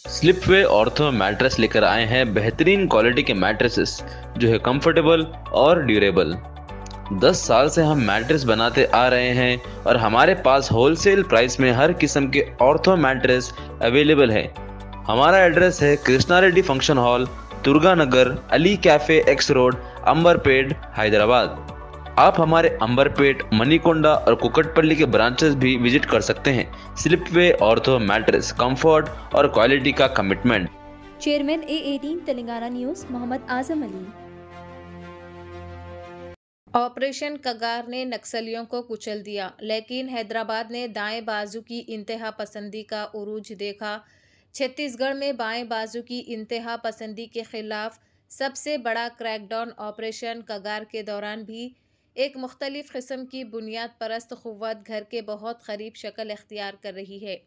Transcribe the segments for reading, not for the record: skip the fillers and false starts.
Slipway ortho mattress लेकर आए हैं बेहतरीन क्वालिटी के मैट्रेसेस जो है कंफर्टेबल और ड्यूरेबल। 10 साल से हम मैट्रेस बनाते आ रहे हैं और हमारे पास होलसेल प्राइस में हर किस्म के ऑर्थो मैट्रेस अवेलेबल है। हमारा एड्रेस है Krishna Reddy function hall, Durganagar, Ali cafe x road, Amberpet, Hyderabad. आप हमारे अंबरपेट, मनीकोंडा और कुकटपल्ली के ब्रांचेस भी विजिट कर सकते हैं। स्लिपवे ऑर्थो मैट्रेस, कंफर्ट और क्वालिटी का commitment. Chairman A18 Telangana news Mohammed Azam Ali. Operation Kagar ने नक्सलियों को कुचल दिया, लेकिन हैदराबाद ने दाएं बाजू की इंतहा पसंदी का उरूज देखा। छत्तीसगढ़ में बाएं बाजू की इंतहा पसंदी के खिलाफ सबसे बड़ा क्रैकडाउन ऑपरेशन कगार के दौरान भी एक मुख्तलिफ किस्म की बुनियाद परस्त क़ुव्वत घर के बहुत करीब शक्ल इख्तियार कर रही है।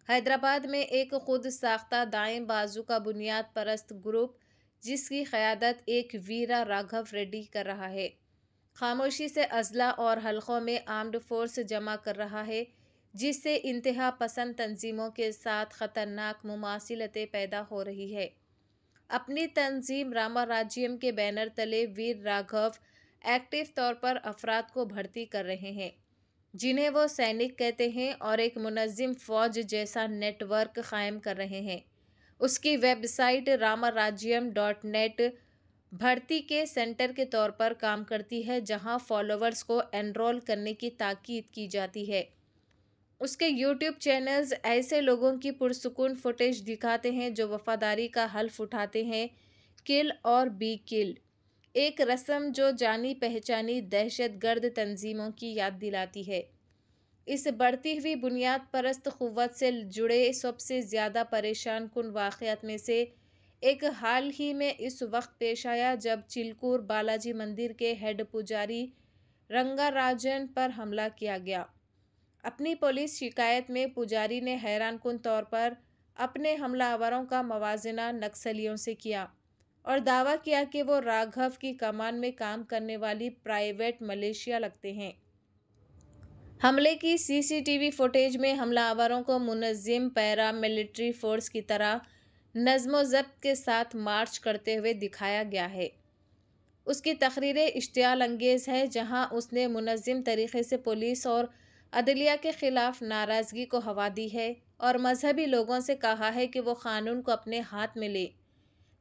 हैदराबाद में एक खुद साख्ता दाएं बाजू का बुनियाद परस्त ग्रुप, जिसकी क़यादत एक वीरा राघव रेड्डी कर रहा है, खामोशी से अजला और हलकों में आर्म्ड फोर्स जमा कर रहा है, जिससे इंतहा पसंद तंजीमों के साथ ख़तरनाक मुमासिलतें पैदा हो रही है। अपनी तंजीम रामा राज्यम के बैनर तले वीर राघव एक्टिव तौर पर अफराद को भर्ती कर रहे हैं, जिन्हें वो सैनिक कहते हैं, और एक मुनज़्ज़िम फ़ौज जैसा नेटवर्क कायम कर रहे हैं। उसकी वेबसाइट ramarajyam.net भर्ती के सेंटर के तौर पर काम करती है, जहां फॉलोअर्स को एनरोल करने की ताकीद की जाती है। उसके यूट्यूब चैनल्स ऐसे लोगों की पुरसुकून फुटेज दिखाते हैं जो वफादारी का हल्फ उठाते हैं, किल और बी किल्ड, एक रस्म जो जानी पहचानी दहशतगर्द तंजीमों की याद दिलाती है। इस बढ़ती हुई बुनियाद परस्त क़ुव्वत से जुड़े सबसे ज़्यादा परेशान कुन वाक़यात में से एक हाल ही में इस वक्त पेश आया जब चिलकूर बालाजी मंदिर के हेड पुजारी रंगाराजन पर हमला किया गया। अपनी पुलिस शिकायत में पुजारी ने हैरान कुन तौर पर अपने हमलावरों का मवाजना नक्सलियों से किया और दावा किया कि वो राघव की कमान में काम करने वाली प्राइवेट मलेशिया लगते हैं। हमले की सीसीटीवी फुटेज में हमलावरों को मुनज़्ज़िम पैरा मिलिट्री फोर्स की तरह नज़्म ज़ब्त के साथ मार्च करते हुए दिखाया गया है। उसकी तकरीरें इश्तियाल अंगेज़ है, जहां उसने मुनज़्ज़िम तरीक़े से पुलिस और अदलिया के ख़िलाफ़ नाराज़गी को हवा दी है और मजहबी लोगों से कहा है कि वो क़ानून को अपने हाथ में ले।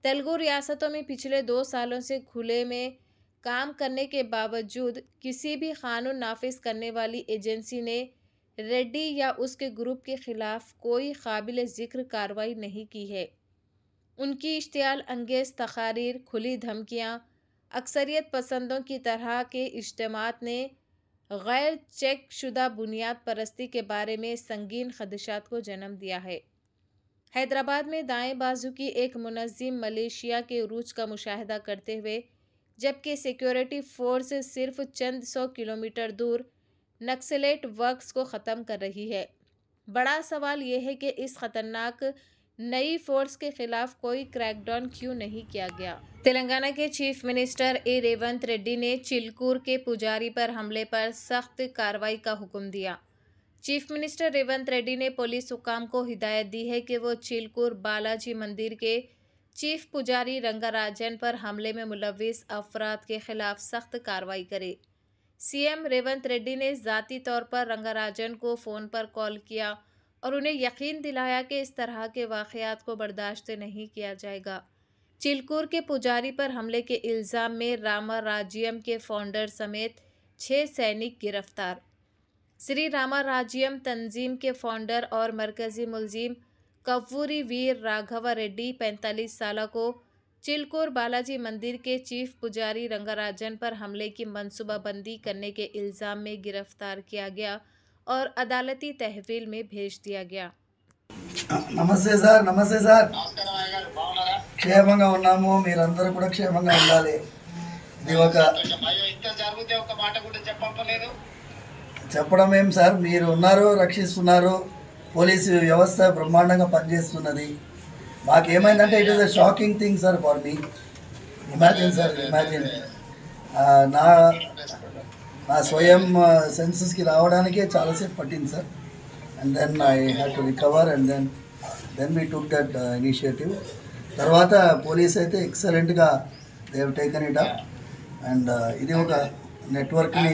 तेलुगु रियासतों में पिछले 2 सालों से खुले में काम करने के बावजूद किसी भी कानून नाफिज करने वाली एजेंसी ने रेड्डी या उसके ग्रुप के खिलाफ कोई काबिल ज़िक्र कार्रवाई नहीं की है। उनकी इश्तियाल अंगेज़ तकारीर, खुली धमकियाँ, अक्सरियत पसंदों की तरह के इज्तिमात ने गैर चेक शुदा बुनियाद परस्ती के बारे में संगीन खदशात को जन्म दिया है। हैदराबाद में दाएं बाजू की एक मुनज़्ज़िम मलेशिया के उरूज का मुशाहिदा करते हुए, जबकि सिक्योरिटी फोर्स सिर्फ चंद 100 किलोमीटर दूर नक्सलेट वर्क्स को ख़त्म कर रही है। बड़ा सवाल यह है कि इस ख़तरनाक नई फोर्स के खिलाफ कोई क्रैकडाउन क्यों नहीं किया गया। तेलंगाना के चीफ मिनिस्टर ए रेवंत रेड्डी ने चिलकूर के पुजारी पर हमले पर सख्त कार्रवाई का हुक्म दिया। चीफ मिनिस्टर रेवंत रेड्डी ने पुलिस हुकाम को हिदायत दी है कि वो चिलकूर बालाजी मंदिर के चीफ पुजारी रंगाराजन पर हमले में मुलविस अफराद के खिलाफ सख्त कार्रवाई करे। सीएम रेवंत रेड्डी ने ज़ाती तौर पर रंगाराजन को फ़ोन पर कॉल किया और उन्हें यकीन दिलाया कि इस तरह के वाक़यात को बर्दाश्त नहीं किया जाएगा। चिलकूर के पुजारी पर हमले के इल्ज़ाम में रामा राज्यम के फाउंडर समेत 6 सैनिक गिरफ्तार। श्री रामा राज्यम तंजीम के फाउंडर और मरकज़ी मुलजिम कव्वूरी वीर राघवा रेड्डी 45 साल को चिलकूर बालाजी मंदिर के चीफ पुजारी रंगाराजन पर हमले की मनसूबाबंदी करने के इल्ज़ाम में गिरफ्तार किया गया और अदालती तहवील में भेज दिया गया। నమస్తే సార్. నమస్తే సార్. క్షేమంగా ఉన్నాము, మీరందరూ కూడా క్షేమంగా ఉండాలి. ఇది ఒక చెప్పడం ఏం సార్, మీరు ఉన్నారు, రక్షిస్తున్నారు, పోలీసు వ్యవస్థ బ్రహ్మాండంగా పనిచేస్తున్నది. మాకేమైందంటే it is a shocking thing sir for me. Imagine sir, imagine నా నా స్వయం సెన్సెస్కి రావడానికే చాలాసేపు పట్టింది sir. And then I had to recover and then then we took that initiative. తర్వాత పోలీస్ అయితే ఎక్సలెంట్గా they have taken it up and ఇది ఒక నెట్వర్క్ని